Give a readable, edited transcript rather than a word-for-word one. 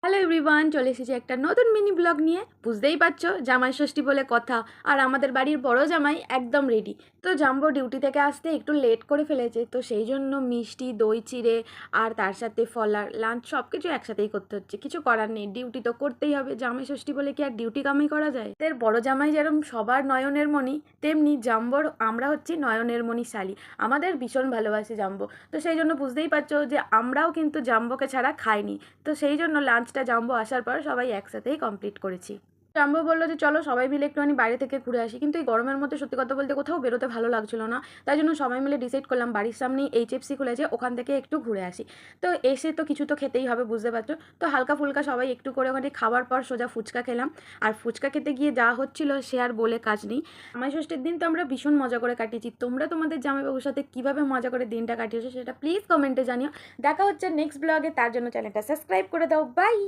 Hello everyone, চলে এসেছি একটা নতুন মিনি ব্লগ নিয়ে। বুঝতেই পারছো, জামাই ষষ্ঠী বলে কথা। আর আমাদের বাড়ির বড় জামাই একদম রেডি। তো জাম্বো ডিউটি থেকে আসতে একটু লেট করে ফেলেছে, তো সেই জন্য মিষ্টি, দই চিড়ে আর তার সাথে ফলার লাঞ্চ সব কিছু একসাথেই করতে হচ্ছে। কিছু করার নেই, ডিউটি তো করতেই হবে। জামাই ষষ্ঠী বলে কি আর ডিউটি কামাই করা যায়? এর বড় জামাই যেরকম সবার নয়নের মণি, তেমনি জাম্বোর আমরা হচ্ছি নয়নের মণি শালি। আমাদের ভীষণ ভালোবাসে জাম্বো। তো সেই জন্য বুঝতেই পারছো যে আমরাও কিন্তু জাম্বোকে ছাড়া খাইনি। তো সেই জন্য লাঞ্চটা জাম্বো আসার পর সবাই একসাথেই কমপ্লিট করেছি। জাম্বো বললো যে চলো সবাই মিলে একটুখানি বাইরে থেকে ঘুরে আসি, কিন্তু এই গরমের মধ্যে সত্যি কথা বলতে কোথাও বেরোতে ভালো লাগছিল না। তাই জন্য সবাই মিলে ডিসাইড করলাম বাড়ির সামনেই এইচএফসি খুলেছে, ওখান থেকে একটু ঘুরে আসি। তো এসে তো কিছু তো খেতেই হবে, বুঝতে পারছো। তো হালকা ফুলকা সবাই একটু করে ওখানে খাওয়ার পর সোজা ফুচকা খেলাম। আর ফুচকা খেতে গিয়ে যা হচ্ছিল সে আর বলে কাজ নেই। জামাই ষষ্ঠীর দিন তো আমরা ভীষণ মজা করে কাটিয়েছি। তোমরা তোমাদের জামাইবাবুর সাথে কীভাবে মজা করে দিনটা কাটিয়েছো সেটা প্লিজ কমেন্টে জানিও। দেখা হচ্ছে নেক্সট ব্লগে, তার জন্য চ্যানেলটা সাবস্ক্রাইব করে দাও। বাই।